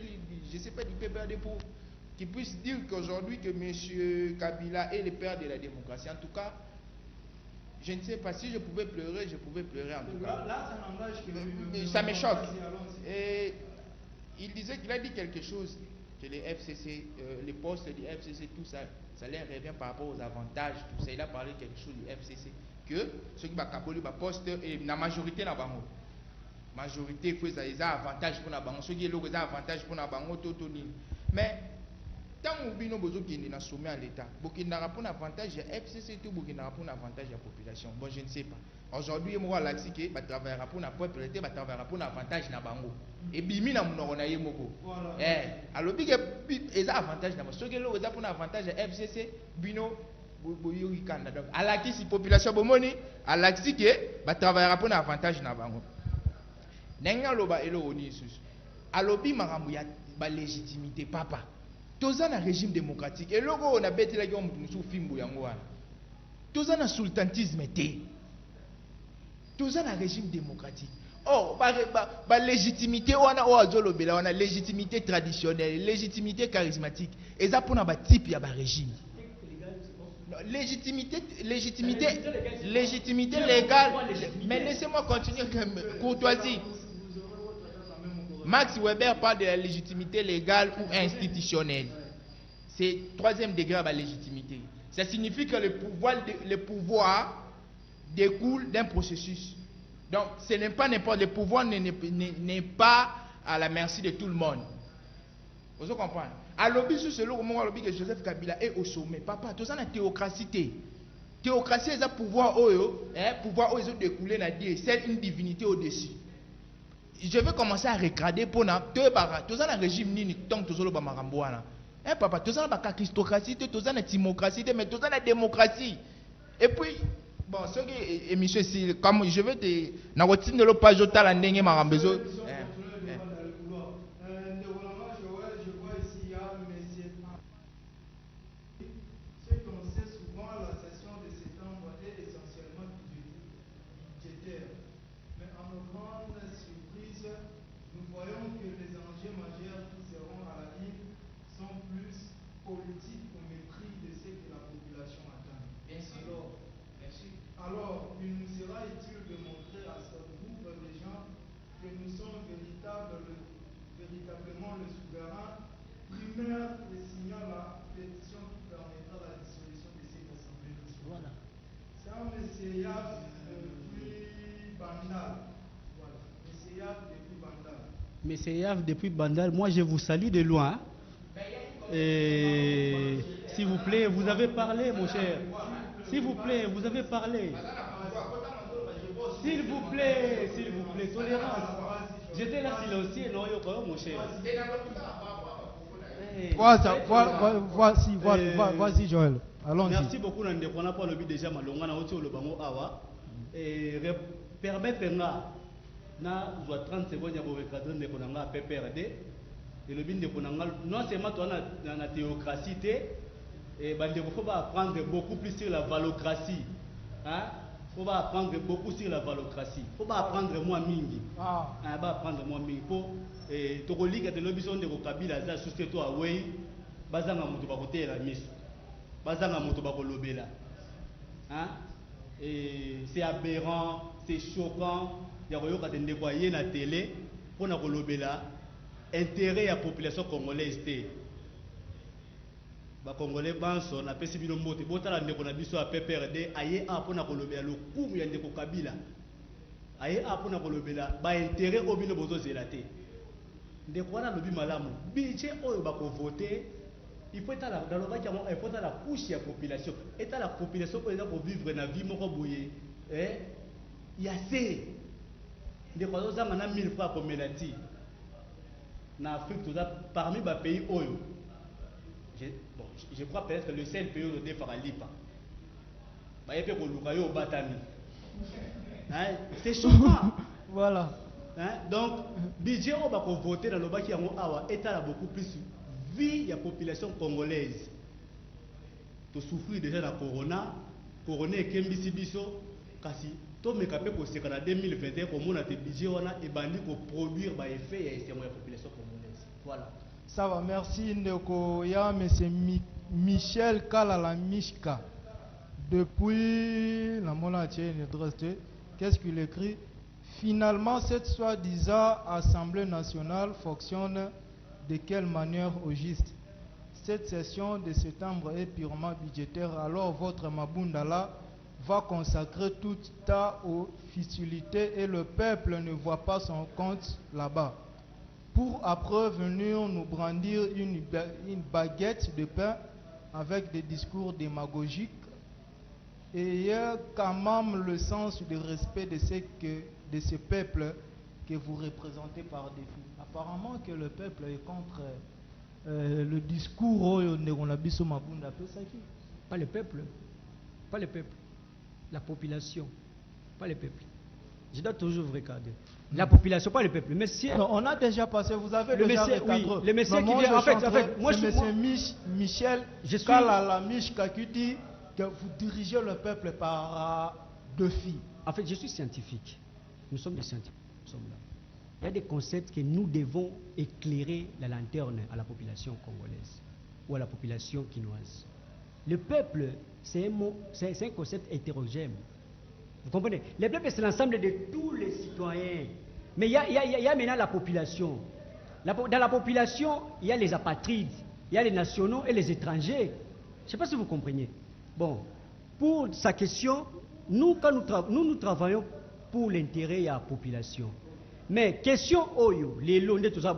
je ne sais pas, du PPRD pour qu'ils puissent dire qu'aujourd'hui que M. Kabila est le père de la démocratie. En tout cas, je ne sais pas, si je pouvais pleurer, je pouvais pleurer en tout cas. Là, ça n'engage que ça me choque. Et il disait qu'il a dit quelque chose, que les FCC, les postes du FCC, tout ça, ça leur revient par rapport aux avantages, tout ça. Il a parlé quelque chose du FCC, que ceux qui ont poste et la majorité n'a pas majorité, il faut qu'ils aient avantage pour la banque. Ceux qui ont avantage pour la banque, mais tant que bino bozo qui na sommet à l'état bokindaka pour avantage ya FCC tout bokindaka pour avantage ya population. Bon, je ne sais pas. Aujourd'hui moi laxi que ba travaillera pour na peuple été ba travaillera pour avantage na bango et bimi na munoko na yemoko alobi ke eza avantage na so ke lo eza pour avantage ya FCC bino boyoki kanda. Donc alaki si population bomoni alaxi que ba travaillera pour avantage na bango nenga loba elo oni susu alobi makambo ya ba légitimité papa toza na régime démocratique et logo on a betela ki omuntu musu fimbo yango wana toza na sultanisme te toza na régime démocratique. Oh ba légitimité wana o azolobela wana légitimité traditionnelle légitimité charismatique eza pona ba type ya ba régime légitimité légale. Mais laissez-moi continuer courtoisie. Max Weber parle de la légitimité légale ou institutionnelle. C'est troisième degré à la légitimité. Ça signifie que le pouvoir découle d'un processus. Donc, ce n'est pas n'importe, le pouvoir n'est pas à la merci de tout le monde. Vous comprenez? À l'objet sur ce lot, que Joseph Kabila est au sommet. Papa, tout ça la théocratie. Théocratie, c'est un pouvoir pouvoir découler na Dieu, c'est une divinité au-dessus. Je vais commencer à regarder pour tout ça le régime nini tant que tout ça maramboana. Papa, tout ça la aristocratie, tout ça la timocratie, mais tout ça la démocratie. Et puis bon, ce qui est monsieur si comme je vais te na routine de l'opage au talent ndenge marambezo. Alors, il nous sera utile de montrer à ce groupe de gens que nous sommes véritablement le souverain primaire et signant la pétition qui permettra la dissolution de cette assemblée nationale. Voilà. C'est un monsieur Yav depuis Bandal. Voilà. Monsieur Yav depuis Bandal. Monsieur Yav depuis Bandal, moi je vous salue de loin. Et s'il vous plaît, vous avez parlé, mon cher. S'il vous plaît, vous avez parlé. S'il vous plaît, tolérance. J'étais là silencieux, non, mon cher. Voici Joël. Allons-y. Merci beaucoup, on n'a pas le but déjà, malonga na oti le bango awa. Et permettre na 30 secondes ya recadrer de konanga PPRD. Et le but de konanga non seulement toi na théocratie. Et il faut apprendre beaucoup plus sur la valocratie. Hein? Il faut apprendre beaucoup sur la valocratie. Il faut apprendre moins mingi. Il faut apprendre moins mingi. Pour tu que de l'objet de Kabila, ça suscite toi away. Bazanga mutu bakote la mise. Bazanga mutu bakolobela. Hein? Et c'est aberrant, c'est choquant. Il y a des gens qui voient la télé pour na kolobela intérêt à la population congolaise. Ba Congolais banso na pesi bino mbote botala ndeko na biso ya PPRD aye apona kolobela lokumu ya ndeko Kabila aye apona kolobela ba intérêt o bino bozo zelate ndeko wana lobi malamu budget oyo ba ko voter il faut être dans le bac il faut être la couche ya population et la population pour pour vivre na vie moko boye ya c'est ndeko zo zanga na 1000 francs comme melati na Afrique tout ça parmi ba pays oyo je crois peut-être que le seul pays où on est lipa. C'est choquant. Voilà. Donc, budget on va voter dans le bac qui est beaucoup plus vie de la population congolaise. Tu souffres déjà de la corona est kembisi biso kasi to mekape ko sekana 2021 comme on a te budget wana et bandi ko produire ba effet ya la population congolaise. Voilà. Ça va, merci Ndeko. Il y a M. Michel Kalala Mishka. Depuis la monarchie, qu'est-ce qu'il écrit? Finalement, cette soi-disant Assemblée nationale fonctionne de quelle manière au juste? Cette session de septembre est purement budgétaire, alors votre Mabundala va consacrer toute ta officialité et le peuple ne voit pas son compte là-bas. pour après venir nous brandir une baguette de pain avec des discours démagogiques. Et il y a quand même le sens du respect de ce peuple que vous représentez par défi. Apparemment que le peuple est contre le discours Pas le peuple, pas le peuple, la population, pas le peuple. Je dois toujours vous regarder. La population, pas le peuple. Mais si non, on a déjà passé, vous avez le déjà monsieur, recadré. oui, le monsieur qui vient, en fait, moi je suis Michel Kalala Mich Kakuti, que vous dirigez le peuple par défi. En fait, je suis scientifique. Nous sommes des scientifiques. Nous sommes là. Il y a des concepts que nous devons éclairer la lanterne à la population congolaise ou à la population quinoise. Le peuple, c'est un concept hétérogène. Vous comprenez? Le peuple, c'est l'ensemble de tous les citoyens. Mais il y a maintenant la population. Dans la population, il y a les apatrides, il y a les nationaux et les étrangers. Je ne sais pas si vous comprenez. Bon, pour sa question, nous travaillons pour l'intérêt de la population. Mais question Oyo, les lois de tout ça,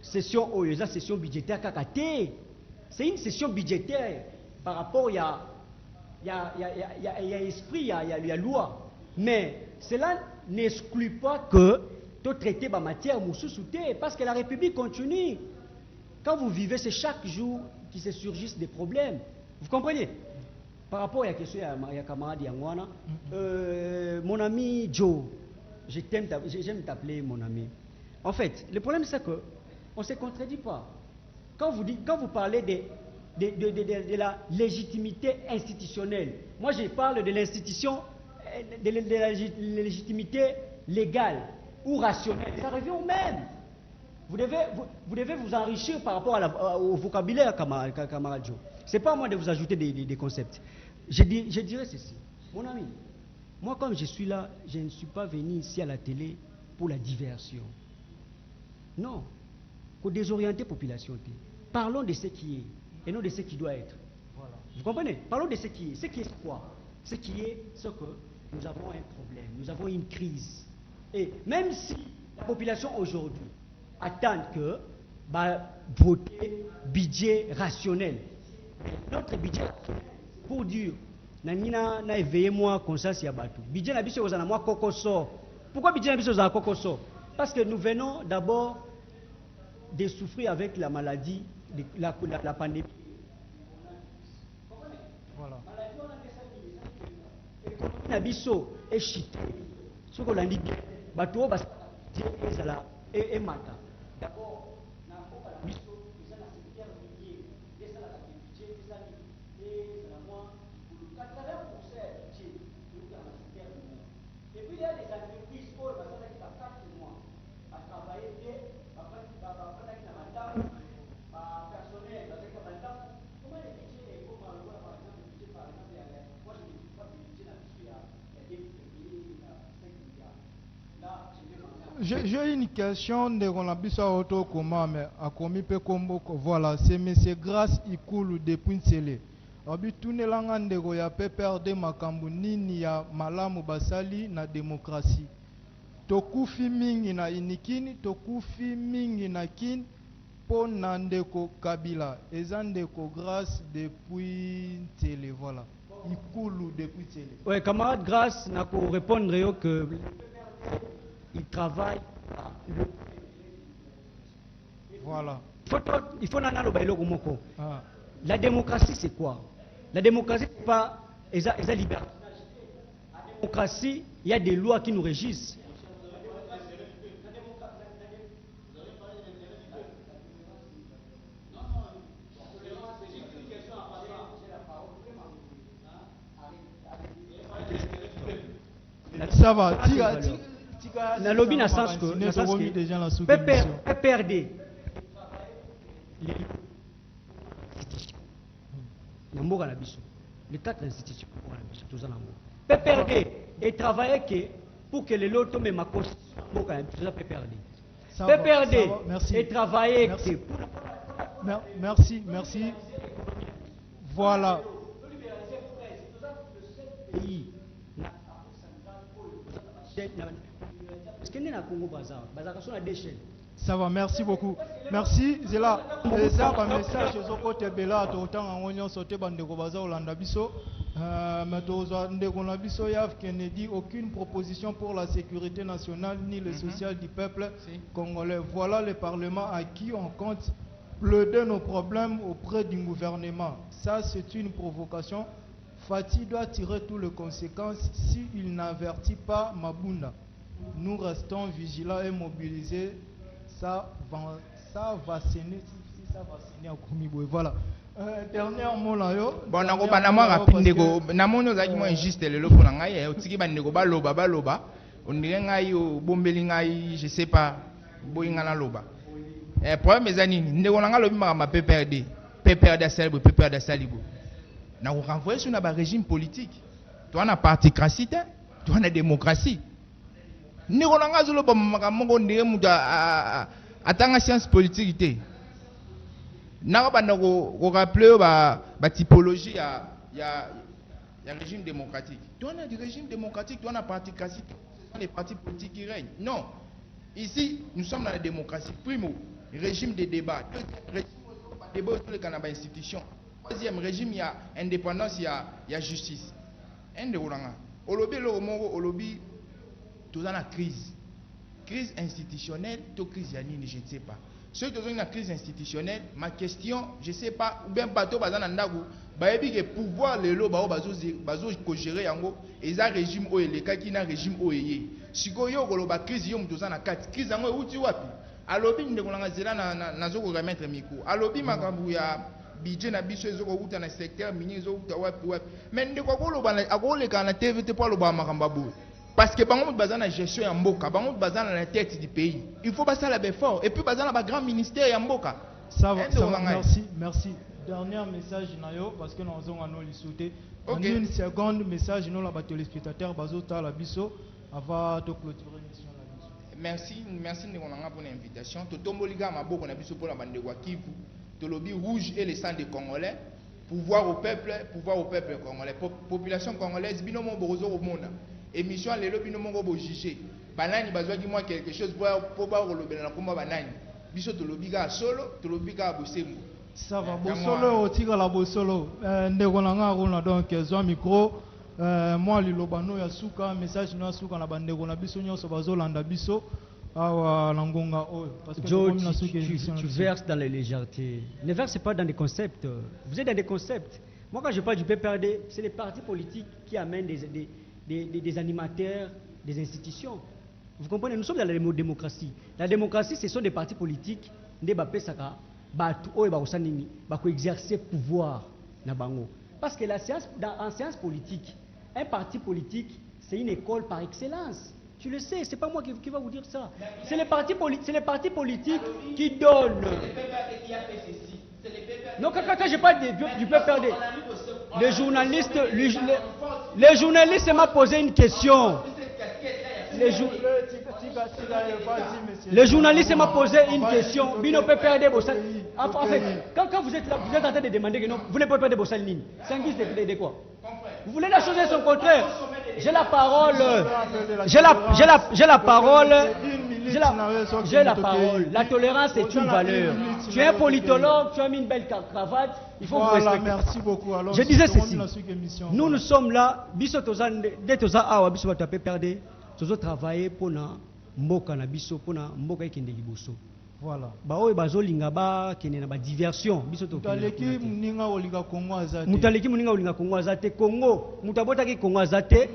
session Oyo, c'est session budgétaire kakate. C'est une session budgétaire par rapport il y a esprit, il y a loi. Mais cela n'exclut pas que tout traiter ma matière moussoussouté, parce que la République continue. Quand vous vivez, c'est chaque jour qui se surgissent des problèmes. Vous comprenez? Par rapport à la question, il y a camarade Yangwana, mon ami Joe, j'aime t'appeler mon ami. En fait, le problème c'est que on ne se contredit pas. Quand vous parlez de la légitimité institutionnelle, moi je parle de l'institution, de la légitimité légale ou rationnelle. Ça revient au même. Vous devez vous enrichir par rapport au vocabulaire, camarade Joe. Ce n'est pas à moi de vous ajouter des concepts. Je dirais ceci. Mon ami, moi comme je suis là, je ne suis pas venu ici à la télé pour la diversion. Non. Pour désorienter la population. Parlons de ce qui est et non de ce qui doit être. Voilà. Vous comprenez? Parlons de ce qui est. Ce qui est quoi? Ce qui est ce que nous avons un problème, nous avons une crise. Et même si la population aujourd'hui attend que voter budget rationnel, notre budget pour dire na éveillé moi conscience ya batou. Budget na biso ozana moi kokoso. Pourquoi budget na biso ozana kokoso? Parce que nous venons d'abord de souffrir avec la maladie, la pandémie. Voilà. Na biso est chité. Ce qu'on a dit, bateau bas ezala et mata. D'abord, na la biso, ils ont la secteur minier, ils ont la budget, ils ont la moi 80% budget pour la secteur minier. Et puis il y a des entreprises qui ont 4 mois à travailler bien, après qui na madame, personnel avec la madame. Comment les budgets les par exemple le budget par exemple moi je ne dis pas que le budget na biso il y a 2 milliards, 5 milliards. Là, j'ai une question de Ronabissa Auto Koma, mais à Komi Pekombo, voilà, c'est M. Grace Ikulu depuis Nsele. Abi tune langande go ya PPRD makambu nini ya malamu basali na démocratie. Tokufi mingi na inikini, tokufi mingi na kin, po nandeko Kabila. Ezandeko Grace depuis Nsele, voilà. Ikulu depuis Nsele. Oui, camarade Grace, n'a qu'à répondre que il travaille. Voilà. Il faut nana le bailo komoko. La démocratie c'est quoi? La démocratie c'est pas esa liberté. La démocratie, il y a des lois qui nous régissent. Ça va. Na lobby na sens que PPRD na mboka na biso les 4 institutions na biso tozana ngo PPRD et travailler pour que les loto même ma constitution mboka na biso PPRD et travailler merci voilà. Parce que nous, Congo Bazar, sur la déchaîne. Ça va, merci beaucoup. Merci. C'est là. Et ça, un message aux côtés Bella, autant en oignon sauté, bande de Gobaza, Olanda Bisso. Mais Bisso, Yav Kennedy, aucune proposition pour la sécurité nationale ni le social du peuple congolais. Voilà le Parlement à qui on compte plaider nos problèmes auprès du gouvernement. Ça, c'est une provocation. Fatih doit tirer toutes les conséquences s'il n'avertit pas Mabunda. Nous restons vigilants et mobilisés. Ça va saigner. Si ça va saigner à Koumiboué. Voilà. Dernier mot là. Bon, na ko banamo rapide ko na mono za ki mo injuste le lopo na ngai o tiki bande ko baloba on dirait ngai o bombeli ngai je sais pas boyinga na loba problème ezanini ndeko na ngai lobi ma PPRD salibo na ko renvoyer sur na ba régime politique toi na particratie toi na démocratie ndeko na ngai zolo ba makamoko ndenge mutu atanga science politique te. N'a pas rappelé la typologie il y a régime démocratique. Tu as du régime démocratique, tu as la particratie, tu as les partis politiques qui règnent. Non. Ici, nous sommes dans la démocratie. Primo, régime de débat. Régime de débat sur les institutions. Troisième régime, il y a indépendance, il y a justice. Olobi, olobi, tout dans la crise. Crise institutionnelle, tout crise yanini, je ne sais pas. Ceux qui ont une crise institutionnelle, ma question, je ne sais pas, ou bien bateau bazana ndagu, baebi que pouvoir le lo bazo ko gérer yango, eza régime o eleka ki na régime o eye. Siko yo koloba crise yo mtoza na kati, crise yango uti wapi? Alobi ndeko na zela na zo ko remettre micro. Alobi makambu ya budget na biso ezoko uta na secteur minier ezoko uta wapi. Mais ndeko koloba akoleka na TV te pour loba makambu babu. Parce que bango bazana na gestion ya mboka, bango bazana na la tête du pays. Il faut passer à la effort et puis bazana ba grand ministère ya mboka. Ça va, merci. Dernier message nayo parce que nous avons lisouté. En une seconde message nous la téléspectateurs bazota la biso avant de clôturer l'émission la biso. Merci Ndekonanga pour l'invitation. Totomboliga maboko na biso pour la bande de Kivu. Tolobi rouge et les sang des Congolais. Pouvoir au peuple congolais. Population congolaise binomo borozo au monde. Émission les lobby no mongo bo juger banani bazwa ki moi quelque chose pour ba rolobela na komba banani biso to lobby ga solo to lobby ga bosembo ça va bosolo otika la bosolo ndeko na nga rona donc zwa micro moi lilobano ya suka message no suka na bandeko na biso nyonso bazolanda biso awa na ngonga oyo parce que tu verses dans les légèretés. Ne verse pas dans des concepts. Vous êtes dans des concepts. Moi quand je parle du PPRD, c'est les partis politiques qui amènent des animateurs, des institutions. Vous comprenez? Nous sommes dans la démocratie. La démocratie, ce sont des partis politiques qui exercer pouvoir. Parce que en science politique, un parti politique, c'est une école par excellence. Tu le sais, c'est pas moi qui va vous dire ça. C'est les partis politiques qui donnent. Non, quand je parle du PPRD, le journaliste m'a posé une question. Le journaliste m'a posé une question. Bino PPRD Bossal. En fait, quand vous êtes là, vous êtes en train de demander que non, vous ne pouvez pas de Bossal Nini. C'est un guise de quoi? Vous voulez la chose et son contraire. J'ai la parole. J'ai la parole. La tolérance est une valeur. Tu es un politologue, tu as mis une belle cravate. Il faut vous respecter. Merci beaucoup. Alors, je disais ceci. Nous sommes là. Dès que nous avons perdu, nous travaillé pour mboka na biso pour mboka ekende liboso. Voilà. Ba oyo bazolinga ba kene na ba diversion biso to. Mutaleki muninga olinga Kongo azate. Mutaleki muninga olinga Kongo azate. Congo mutabotaki Kongo azate.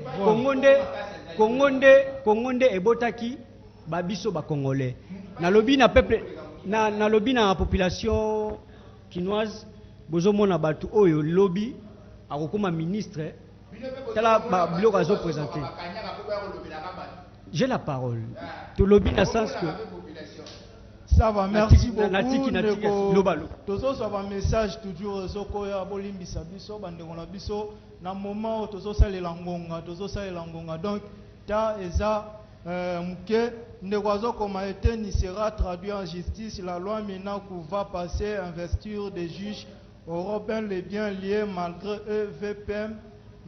Kongo nde ebotaki ba biso ba Congolais. Na lobi na peuple na lobi na population kinoise bozomona batu oyo lobby akokoma ministre tala ba biloko azo présenter. J'ai la parole. Tu lobby dans le sens que. Ça va, merci beaucoup. Tozo ça va message toujours zokoya bolimbisa biso bandeko na biso na moment tozo salela ngonga donc ta eza muke ndekwazo koma eteni sera traduit en justice. La loi maintenant va passer investiture des juges européens les biens liés malgré eux VPM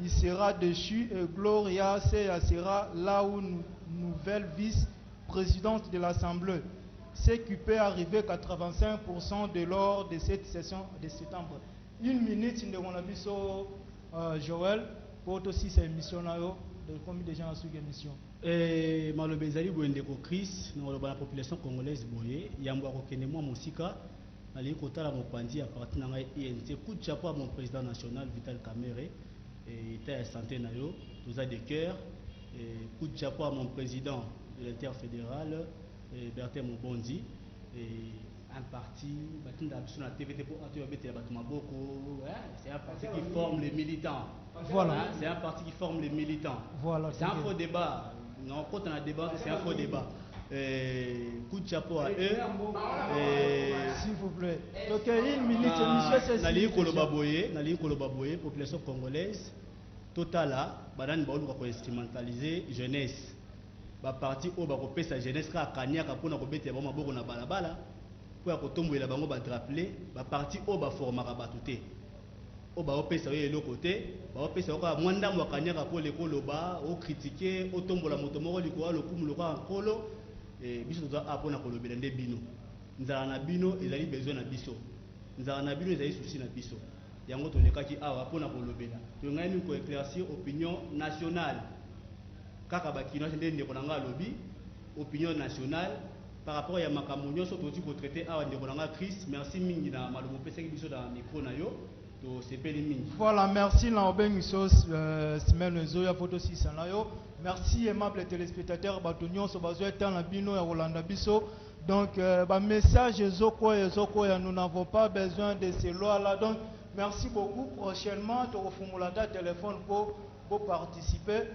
il sera déchu et Gloria sera là où nouvelle vice-présidente de l'Assemblée. ce qui peut arriver à 85% de lors de cette session de septembre. Une minute, nous avons Joël, pour aussi cette émission de combien de gens ont suivi l'émission. Malobezali Boendeko Chris, dans la population congolaise boye, Yambo Kenemo Mosika, Ali Kota la Mopandi à partir de l'INT, coup de chapeau à mon président national Vital Kamere, et était à santé nayo, tous à des cœurs, coup de chapeau à mon président de l'interfédéral, Bertin Mobondi, et un parti, sur la TVT pour c'est un parti qui forme les militants. Voilà. C'est un parti qui forme les militants. Voilà. C'est un faux débat. Non, quand on a débat, c'est un faux débat. Coup de chapeau à eux. S'il vous plaît. Donc, une minute, monsieur, c'est Nali Kolobaboye, population congolaise, totala, badan baoul ko instrumentaliser jeunesse. Ba parti o ba ko pesa jeunesse ka kanyaka pona ko bete ba maboko na balabala. Pour kotomboela bango ba rappeler, ba parti o ba formaka batuté. O ba opesa yo le côté, ba opesa ko mwanda mwa kanyaka po le koloba, o critiquer, o tombola moto moko likoa lo kumu loka nkolo, et biso doit apona kolobela nde bino. Nzala na bino ezali besoin na biso. Nzala na bino ezali souci na biso. Yango to lekaki awa pona kolobela. To ngani ko éclaircir opinion nationale. Kaka bakino nde ndeko nanga lobi, opinion nationale par rapport à Makamounio, surtout pour traiter à Chris. Merci mingi na malomo pesa ki biso da micro na yo. Voilà, merci Naoben Sos semaine zoya photo 6 na yo. Merci aimable téléspectateurs Batonio so bazoya tan na bino ya Rolanda biso. Donc ba message zoko ya nous n'avons pas besoin de ces lois là. Donc merci beaucoup. Prochainement tu refumula ta téléphone pour participer.